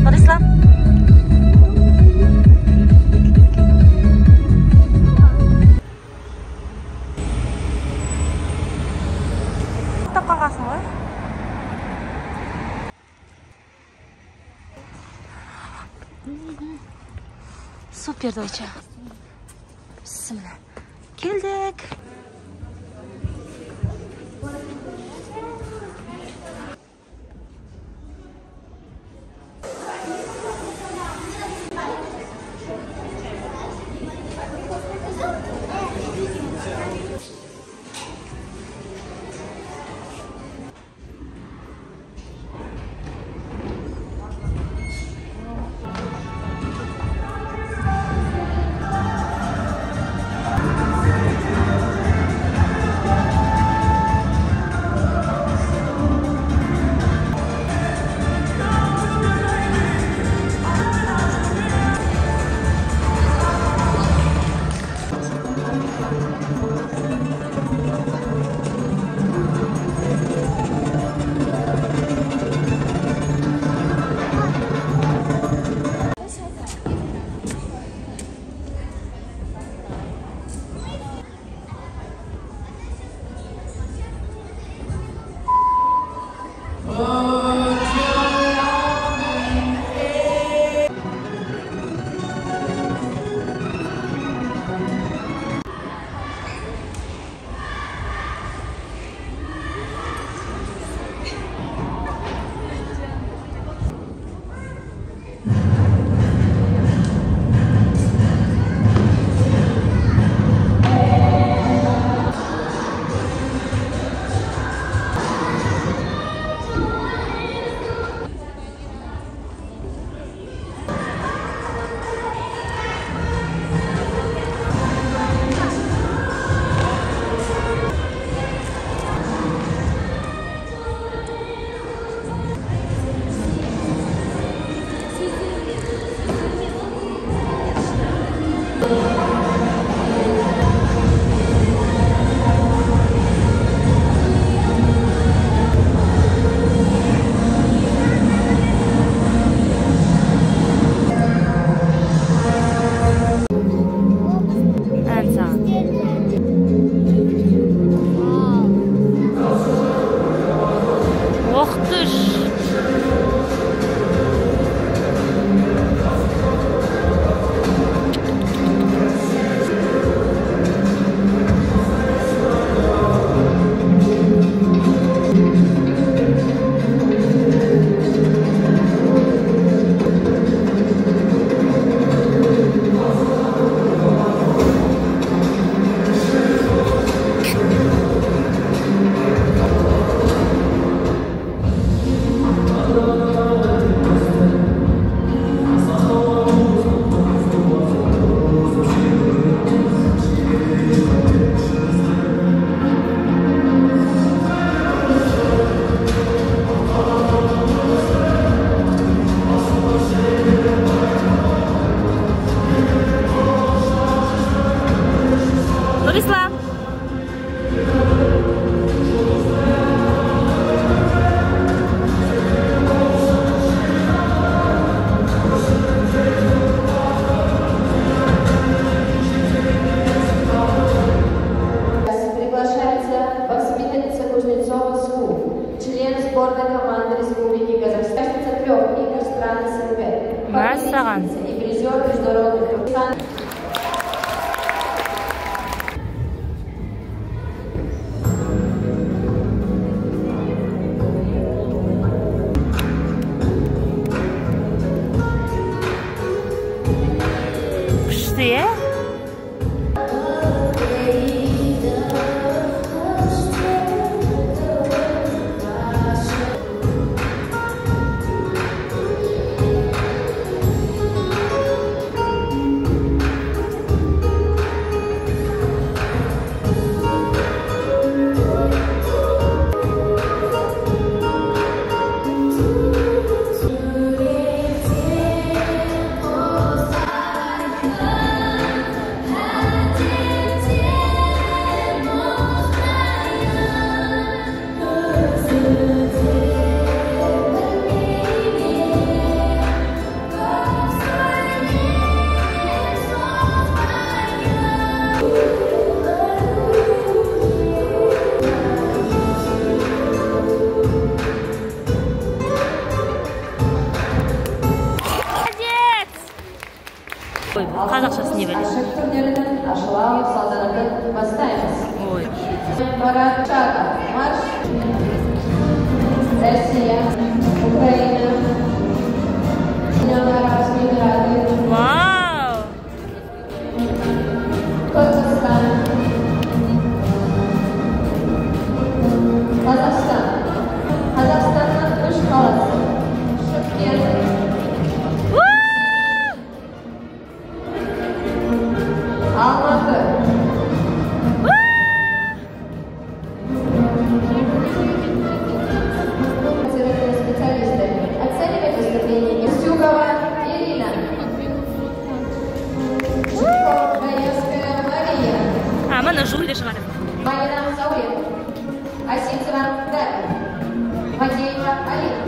Nurислам. Тап қалғансың ғой. Супер, дойча. Бісміллә. Келдік. Мәссаған. Күшті, е? Ой, қазақшасын не біледі? Ашық турнирінің ашылау салтанатын бастаймыз. Ой. Парад шага. Марш. Россия, Украина, Соединенные Арабские Эмираты. Вау! Казахстан. Қазақстанның үш қаласы. Шымкент. Алматы. Специалисты. Оценивать выступление Устюгова Ирина. Гаевская Мария. А, мына жуль шығады. Майдан Саулет. Осинцева Дарья. Матеева Алина.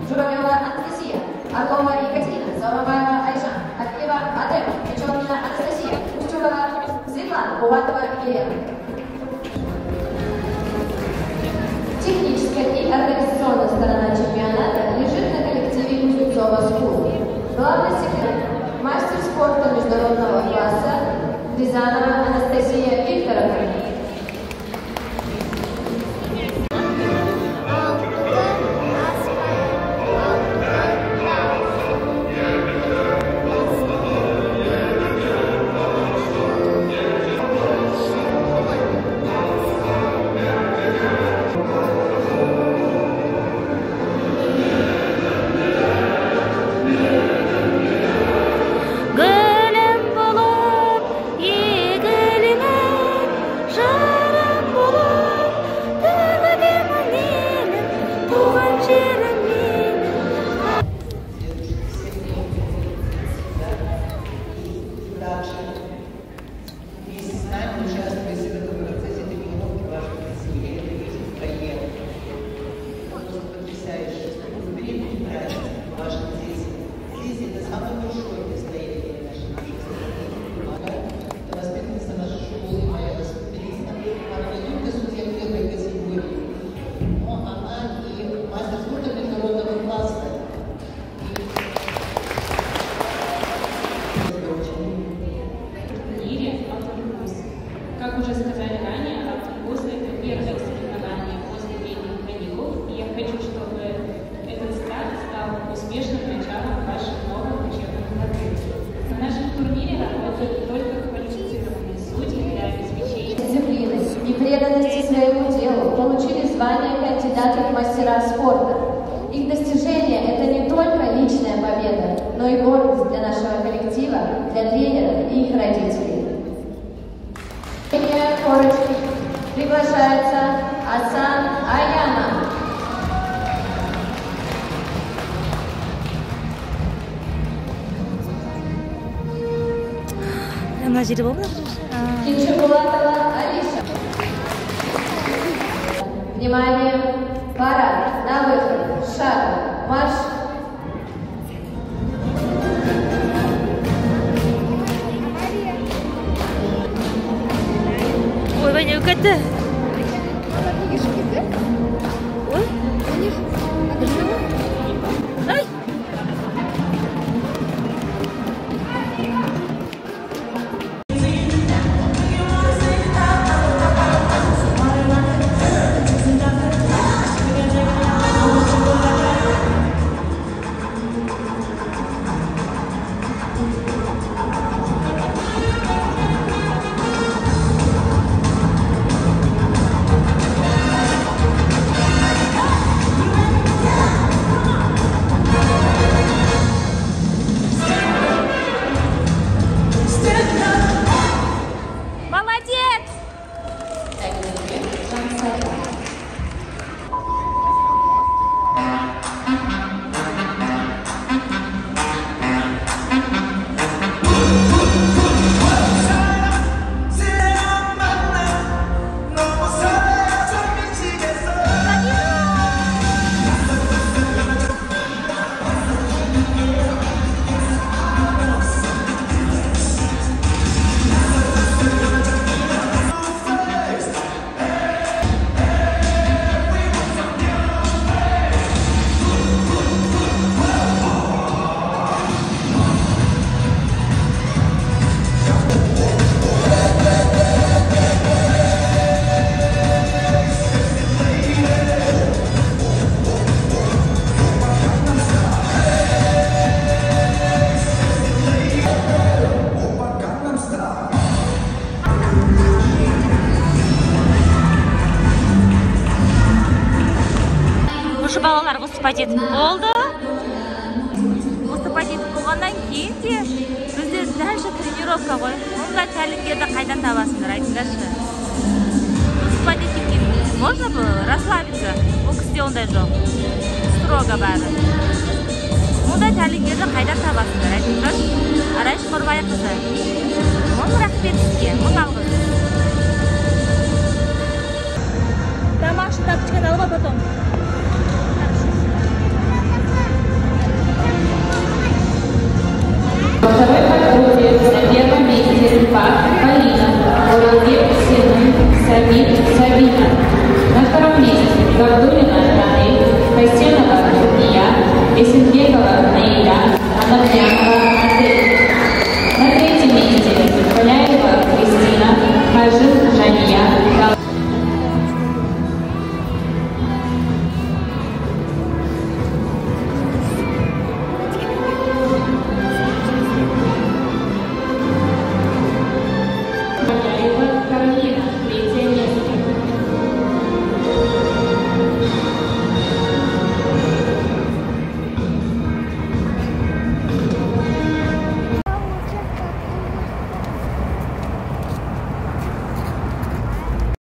Журавлева Анастасия. Орлова Екатерина. Саурабаева Айжан. Акиева Адема. Печенкина Анастасия. Устюгова Светлана. Булатова Елена. Техническая и организационная сторона чемпионата лежит на коллективе Кузнецова Скул. Главный секретарь, мастер спорта международного класса Рязанова Анастасия Викторовна. Как уже сказали ранее, автобус — это первое соревнование после летних каникул, и я хочу, чтобы этот старт стал успешным началом ваших новых учебных году. На нашем турнире работают только квалифицированные судьи для обеспечения Дисциплины и преданности своему делу получили звание кандидатов в мастера спорта. Их достижение — это не только личная победа, но и гордость для нашего коллектива, для тренеров и их родителей. Корочки. Приглашается Асан Аяна. Мына жері болды? Кинчебулатова Алиша. Внимание! Парад. На выход. Шаг. Марш. Ой, Ваня, өкетті. Ой. Ай! выступать етіп болды. Выступать етіп болғаннан кейін де бізде дальше тренировка ғой. Онда тәлімгерді қайдан табасыңдар, айтыңдаршы. Выступать етіп кейін можно было расслабиться. Ол кісіде ондай жоқ. Строго бәрі. Онда тәлімгерді қайдан табасыңдар, айтыңдаршы. Арайш Қорбай қызы. Мың рахмет сізге, мың алғыс. Домашний тапочканы алып, а потом.